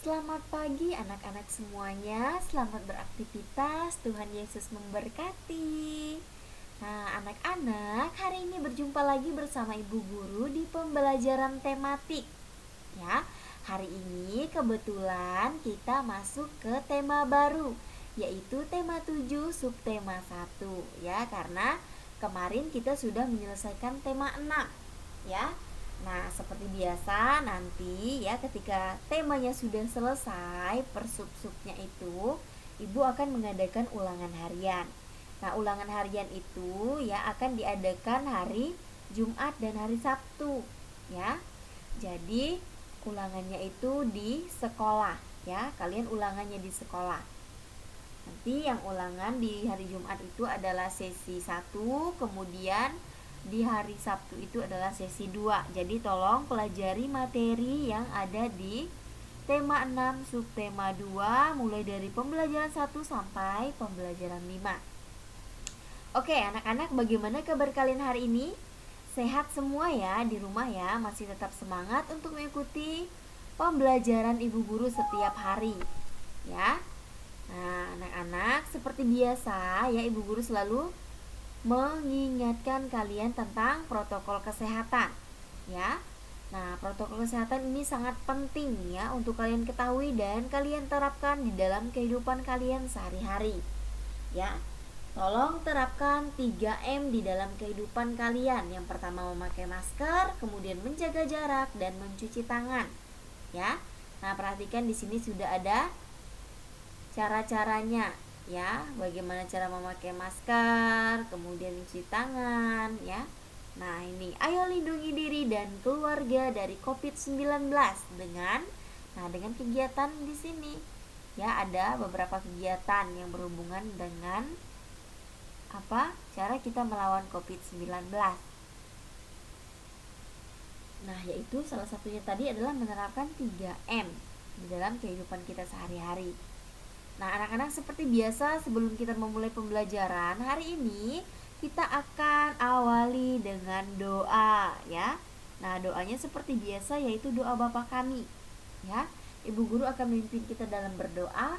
Selamat pagi anak-anak semuanya, selamat beraktivitas, Tuhan Yesus memberkati. Nah anak-anak, hari ini berjumpa lagi bersama Ibu Guru di pembelajaran tematik. Ya, hari ini kebetulan kita masuk ke tema baru, yaitu tema 7 subtema 1 ya, karena kemarin kita sudah menyelesaikan tema 6 ya. Nah, seperti biasa nanti ya ketika temanya sudah selesai per sub-subnya itu, Ibu akan mengadakan ulangan harian. Nah, ulangan harian itu ya akan diadakan hari Jumat dan hari Sabtu ya. Jadi, ulangannya itu di sekolah ya. Kalian ulangannya di sekolah. Nanti yang ulangan di hari Jumat itu adalah sesi 1, kemudian di hari Sabtu itu adalah sesi 2. Jadi tolong pelajari materi yang ada di tema 6 subtema 2 mulai dari pembelajaran 1 sampai pembelajaran 5. Oke, anak-anak, bagaimana kabar kalian hari ini? Sehat semua ya di rumah ya? Masih tetap semangat untuk mengikuti pembelajaran Ibu Guru setiap hari ya? Nah, anak-anak, seperti biasa ya, Ibu Guru selalu mengingatkan kalian tentang protokol kesehatan ya. Nah, protokol kesehatan ini sangat penting ya untuk kalian ketahui dan kalian terapkan di dalam kehidupan kalian sehari-hari ya. Tolong terapkan 3M di dalam kehidupan kalian. Yang pertama memakai masker, kemudian menjaga jarak dan mencuci tangan ya. Nah, perhatikan di sini sudah ada cara-caranya ya, bagaimana cara memakai masker, kemudian mencuci tangan ya. Nah, ini ayo lindungi diri dan keluarga dari COVID-19 dengan kegiatan di sini. Ya, ada beberapa kegiatan yang berhubungan dengan cara kita melawan COVID-19. Nah, yaitu salah satunya tadi adalah menerapkan 3M di dalam kehidupan kita sehari-hari. Nah, anak-anak, seperti biasa sebelum kita memulai pembelajaran, hari ini kita akan awali dengan doa ya. Nah, doanya seperti biasa yaitu doa Bapa kami ya. Ibu Guru akan memimpin kita dalam berdoa.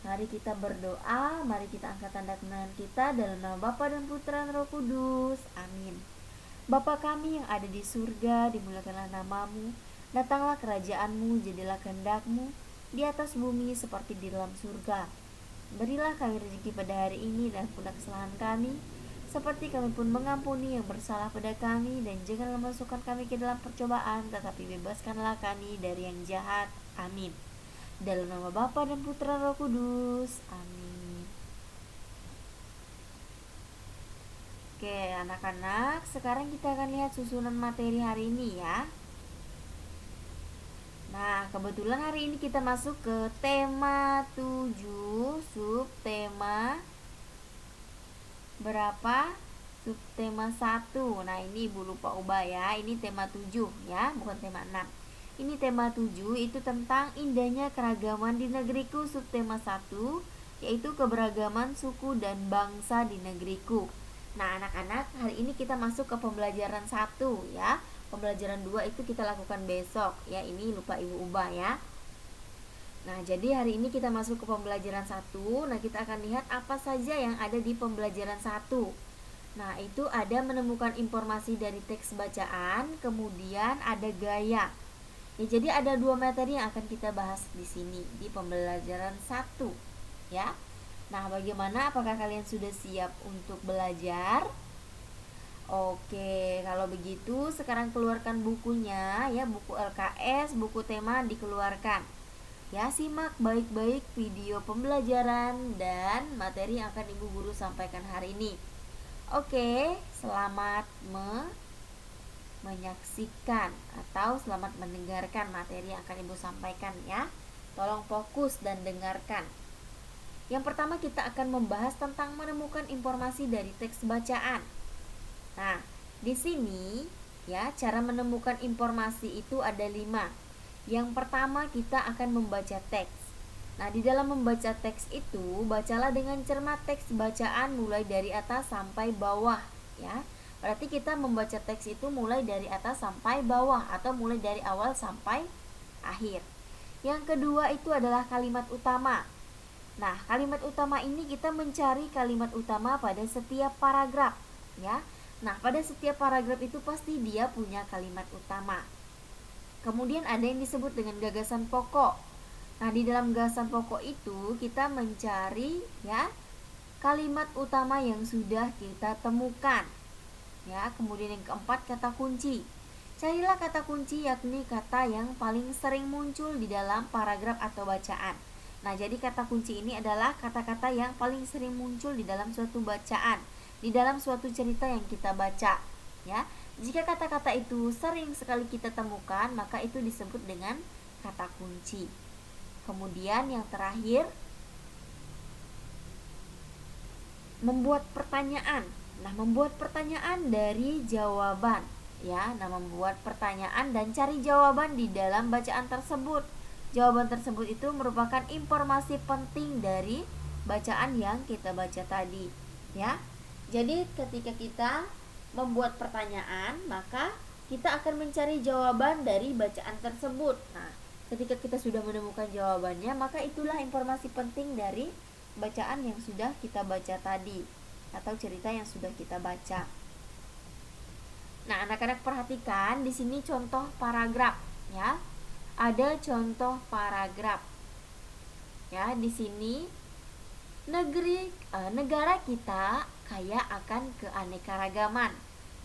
Mari kita berdoa, mari kita angkat tanda tangan kita dalam nama Bapa dan Putra dan Roh Kudus. Amin. Bapa kami yang ada di surga, dimuliakanlah namamu. Datanglah kerajaanmu, jadilah kehendak-Mu di atas bumi seperti di dalam surga. Berilah kami rezeki pada hari ini dan ampunilah kesalahan kami, seperti kami pun mengampuni yang bersalah pada kami, dan janganlah masukkan kami ke dalam percobaan, tetapi bebaskanlah kami dari yang jahat. Amin. Dalam nama Bapa dan Putra Roh Kudus. Amin. Oke, anak-anak, sekarang kita akan lihat susunan materi hari ini ya. Nah, kebetulan hari ini kita masuk ke tema 7, subtema berapa? Subtema 1. Nah, ini Ibu lupa ubah ya. Ini tema 7 ya, bukan tema 6. Ini tema 7 itu tentang indahnya keragaman di negeriku, subtema 1 yaitu keberagaman suku dan bangsa di negeriku. Nah, anak-anak, hari ini kita masuk ke pembelajaran 1 ya. Pembelajaran 2 itu kita lakukan besok ya, ini lupa Ibu ubah ya. Nah, jadi hari ini kita masuk ke pembelajaran 1. Nah, kita akan lihat apa saja yang ada di pembelajaran 1. Nah, itu ada menemukan informasi dari teks bacaan, kemudian ada gaya. Ya, jadi ada 2 materi yang akan kita bahas di sini di pembelajaran 1 ya. Nah, bagaimana, apakah kalian sudah siap untuk belajar? Oke, kalau begitu sekarang keluarkan bukunya ya, buku LKS, buku tema dikeluarkan. Ya, simak baik-baik video pembelajaran dan materi yang akan Ibu Guru sampaikan hari ini. Oke, selamat menyaksikan atau selamat mendengarkan materi yang akan Ibu sampaikan ya. Tolong fokus dan dengarkan. Yang pertama kita akan membahas tentang menemukan informasi dari teks bacaan. Nah, di sini ya, cara menemukan informasi itu ada 5. Yang pertama kita akan membaca teks. Nah, di dalam membaca teks itu, bacalah dengan cermat teks bacaan mulai dari atas sampai bawah ya. Berarti kita membaca teks itu mulai dari atas sampai bawah atau mulai dari awal sampai akhir. Yang kedua itu adalah kalimat utama. Nah, kalimat utama ini kita mencari kalimat utama pada setiap paragraf, ya. Nah, pada setiap paragraf itu pasti dia punya kalimat utama. Kemudian ada yang disebut dengan gagasan pokok. Nah, di dalam gagasan pokok itu kita mencari ya kalimat utama yang sudah kita temukan. Ya, kemudian yang keempat kata kunci. Carilah kata kunci yakni kata yang paling sering muncul di dalam paragraf atau bacaan. Nah, jadi kata kunci ini adalah kata-kata yang paling sering muncul di dalam suatu bacaan, di dalam suatu cerita yang kita baca, ya. Jika kata-kata itu sering sekali kita temukan, maka itu disebut dengan kata kunci. Kemudian yang terakhir, membuat pertanyaan. Nah, membuat pertanyaan dari jawaban, ya. Nah, membuat pertanyaan dan cari jawaban di dalam bacaan tersebut. Jawaban tersebut itu merupakan informasi penting dari bacaan yang kita baca tadi, ya. Jadi ketika kita membuat pertanyaan, maka kita akan mencari jawaban dari bacaan tersebut. Nah, ketika kita sudah menemukan jawabannya, maka itulah informasi penting dari bacaan yang sudah kita baca tadi atau cerita yang sudah kita baca. Nah, anak-anak perhatikan di sini contoh paragraf, ya. Ada contoh paragraf. Ya, di sini negara kita kaya akan keanekaragaman,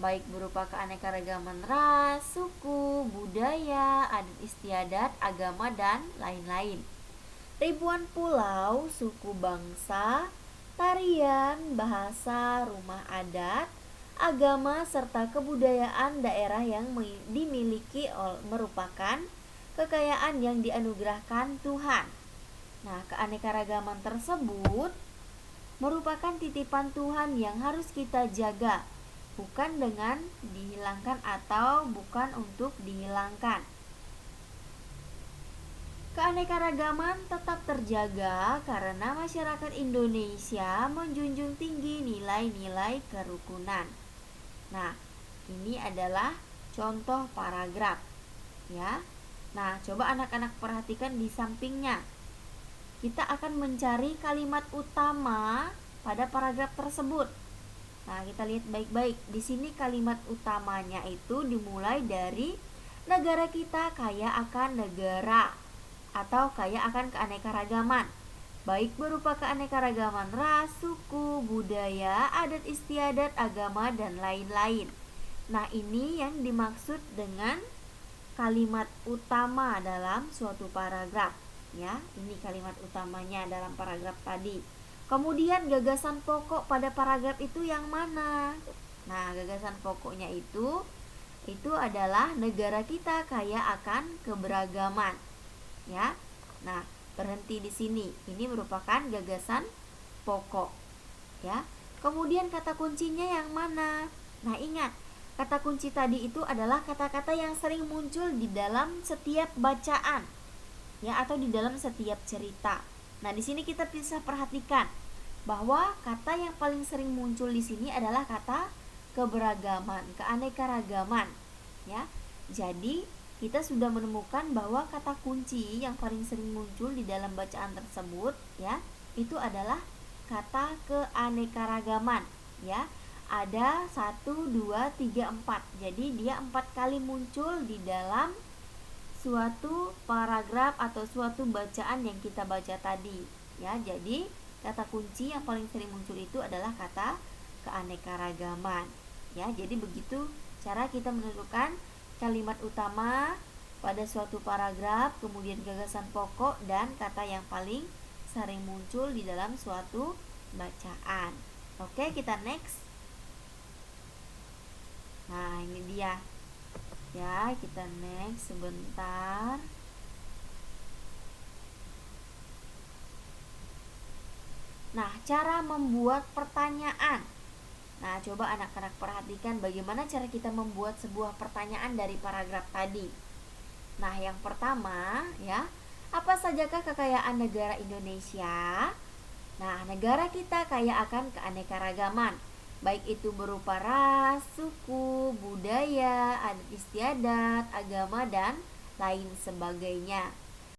baik berupa keanekaragaman ras, suku, budaya, adat istiadat, agama, dan lain-lain. Ribuan pulau, suku bangsa, tarian, bahasa, rumah adat, agama, serta kebudayaan daerah yang dimiliki merupakan kekayaan yang dianugerahkan Tuhan. Nah, keanekaragaman tersebut merupakan titipan Tuhan yang harus kita jaga, bukan dengan dihilangkan atau bukan untuk dihilangkan. Keanekaragaman tetap terjaga karena masyarakat Indonesia menjunjung tinggi nilai-nilai kerukunan. Nah, ini adalah contoh paragraf, ya. Nah, coba anak-anak perhatikan di sampingnya. Kita akan mencari kalimat utama pada paragraf tersebut. Nah, kita lihat baik-baik. Di sini kalimat utamanya itu dimulai dari negara kita kaya akan negara atau kaya akan keanekaragaman, baik berupa keanekaragaman ras, suku, budaya, adat istiadat, agama, dan lain-lain. Nah, ini yang dimaksud dengan kalimat utama dalam suatu paragraf, ya. Ini kalimat utamanya dalam paragraf tadi. Kemudian gagasan pokok pada paragraf itu yang mana? Nah, gagasan pokoknya itu adalah negara kita kaya akan keberagaman, ya. Nah, berhenti di sini. Ini merupakan gagasan pokok, ya. Kemudian kata kuncinya yang mana? Nah, ingat, kata kunci tadi itu adalah kata-kata yang sering muncul di dalam setiap bacaan, ya, atau di dalam setiap cerita. Nah, di sini kita bisa perhatikan bahwa kata yang paling sering muncul di sini adalah kata keberagaman, keanekaragaman, ya. Jadi, kita sudah menemukan bahwa kata kunci yang paling sering muncul di dalam bacaan tersebut, ya, itu adalah kata keanekaragaman, ya. Ada 1, 2, 3, 4. Jadi dia 4 kali muncul di dalam suatu paragraf atau suatu bacaan yang kita baca tadi, ya. Jadi kata kunci yang paling sering muncul itu adalah kata keanekaragaman, ya. Jadi begitu cara kita menentukan kalimat utama pada suatu paragraf, kemudian gagasan pokok dan kata yang paling sering muncul di dalam suatu bacaan. Oke, kita next. Nah, ini dia. Ya, kita next sebentar. Nah, cara membuat pertanyaan. Nah, coba anak-anak perhatikan bagaimana cara kita membuat sebuah pertanyaan dari paragraf tadi. Nah, yang pertama, ya, apa sajakah kekayaan negara Indonesia? Nah, negara kita kaya akan keanekaragaman, baik itu berupa ras, suku, budaya, adat istiadat, agama, dan lain sebagainya.